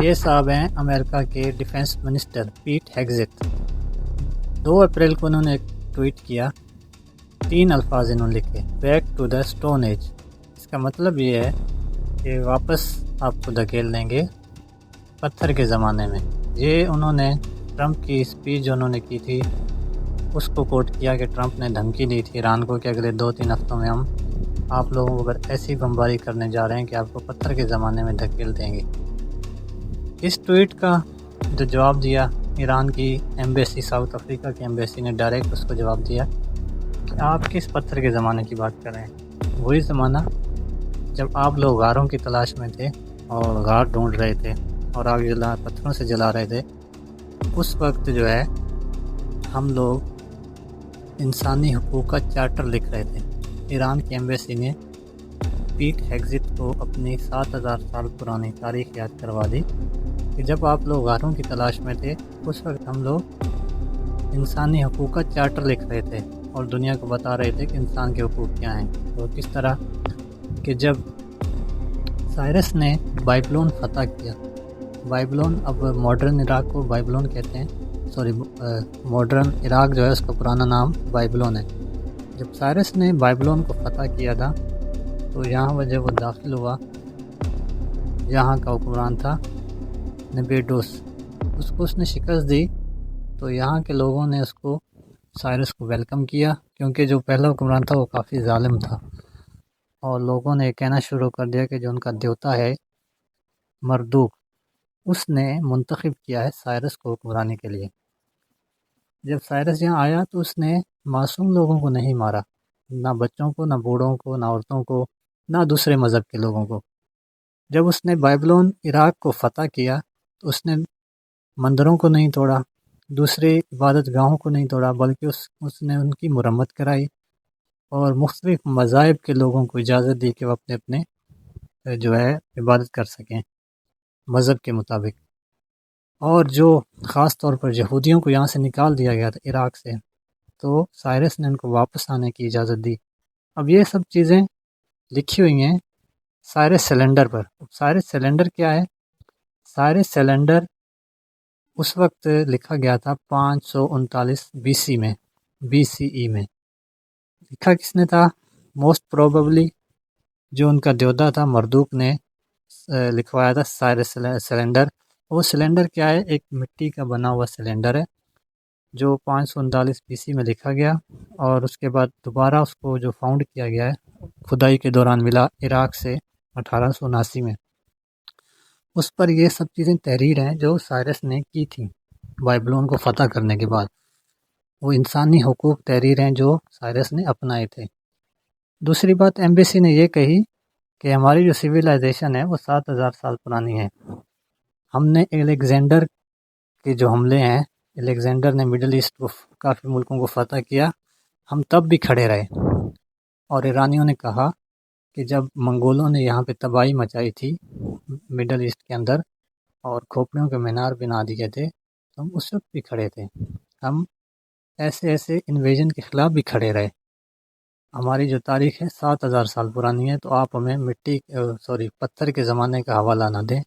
یہ صاحب ہیں امریکہ کے ڈیفنس منسٹر پیٹ ہیگزت۔ 2 اپریل کو انہوں نے ایک ٹویٹ کیا، 3 الفاظ انہوں نے لکھے، back to the stone age. اس کا مطلب یہ ہے کہ واپس آپ کو دھکیل دیں گے پتھر کے زمانے میں۔ یہ انہوں نے ٹرمپ کی اسپیچ جو انہوں نے کی تھی اس کو کوٹ کیا کہ ٹرمپ نے دھمکی دی تھی ایران کو کہ اگلے 2-3 ہفتوں میں ہم آپ لوگوں پر ایسی بمباری کرنے جا رہے ہیں کہ آپ کو پتھر کے زمانے میں دھکیل دیں گے۔ اس ٹویٹ کا جو جواب دیا ایران کی ایمبیسی، ساؤتھ افریقہ کی ایمبیسی نے ڈائریکٹ اس کو جواب دیا کہ آپ کس پتھر کے زمانے کی بات کر رہے ہیں؟ وہی زمانہ جب آپ لوگ غاروں کی تلاش میں تھے اور غار ڈھونڈ رہے تھے اور آگ پتھروں سے جلا رہے تھے۔ اس وقت جو ہے ہم لوگ انسانی حقوق کا چارٹر لکھ رہے تھے۔ ایران کی ایمبیسی نے پیٹ ہیگزت کو اپنی 7000 سال پرانی تاریخ یاد کروا دی کہ جب آپ لوگ غاروں کی تلاش میں تھے اس وقت ہم لوگ انسانی حقوق کا چارٹر لکھ رہے تھے اور دنیا کو بتا رہے تھے کہ انسان کے حقوق کیا ہیں۔ اور کس طرح کہ جب سائرس نے بائبلون فتح کیا، بائبلون اب ماڈرن عراق کو بائبلون کہتے ہیں، ماڈرن عراق جو ہے اس کا پرانا نام بائبلون ہے۔ جب سائرس نے بائبلون کو فتح کیا تھا تو یہاں جب وہ داخل ہوا، یہاں کا حکمران تھا نبیڈوس، اس نے شکست دی تو یہاں کے لوگوں نے اس کو سائرس کو ویلکم کیا، کیونکہ جو پہلا حکمران تھا وہ کافی ظالم تھا، اور لوگوں نے یہ کہنا شروع کر دیا کہ جو ان کا دیوتا ہے مردوک، اس نے منتخب کیا ہے سائرس کو حکمرانی کے لیے۔ جب سائرس یہاں آیا تو اس نے معصوم لوگوں کو نہیں مارا، نہ بچوں کو، نہ بوڑھوں کو، نہ عورتوں کو، نہ دوسرے مذہب کے لوگوں کو۔ جب اس نے بائبلون عراق کو فتح کیا تو اس نے مندروں کو نہیں توڑا، دوسرے عبادت گاہوں کو نہیں توڑا، بلکہ اس نے ان کی مرمت کرائی اور مختلف مذاہب کے لوگوں کو اجازت دی کہ وہ اپنے اپنے جو ہے عبادت کر سکیں مذہب کے مطابق۔ اور جو خاص طور پر یہودیوں کو یہاں سے نکال دیا گیا تھا عراق سے، تو سائرس نے ان کو واپس آنے کی اجازت دی۔ اب یہ سب چیزیں لکھی ہوئی ہیں سائرس سلنڈر پر۔ سائرس سلنڈر کیا ہے؟ سائرس سلنڈر اس وقت لکھا گیا تھا 539 بی سی ای میں۔ لکھا کس نے تھا؟ موسٹ پروبیبلی جو ان کا دیوتا تھا مردوک نے لکھوایا تھا سائرس سلنڈر۔ وہ سلنڈر کیا ہے؟ ایک مٹی کا بنا ہوا سلنڈر ہے جو 539 بی سی میں لکھا گیا، اور اس کے بعد دوبارہ اس کو جو فاؤنڈ کیا گیا ہے کھدائی کے دوران ملا عراق سے 1879 میں۔ اس پر یہ سب چیزیں تحریر ہیں جو سائرس نے کی تھیں بائبلون کو فتح کرنے کے بعد۔ وہ انسانی حقوق تحریر ہیں جو سائرس نے اپنائے تھے۔ دوسری بات ایمبیسی نے یہ کہی کہ ہماری جو سویلائزیشن ہے وہ 7000 سال پرانی ہے۔ ہم نے الیگزینڈر کے جو حملے ہیں، الیگزینڈر نے مڈل ایسٹ کو کافی ملکوں کو فتح کیا، ہم تب بھی کھڑے رہے۔ اور ایرانیوں نے کہا کہ جب منگولوں نے یہاں پہ تباہی مچائی تھی مڈل ایسٹ کے اندر اور کھوپڑیوں کے مینار بنا دیے تھے، تو ہم اس وقت بھی کھڑے تھے، ہم ایسے انویژن کے خلاف بھی کھڑے رہے۔ ہماری جو تاریخ ہے 7000 سال پرانی ہے، تو آپ ہمیں پتھر کے زمانے کا حوالہ نہ دیں۔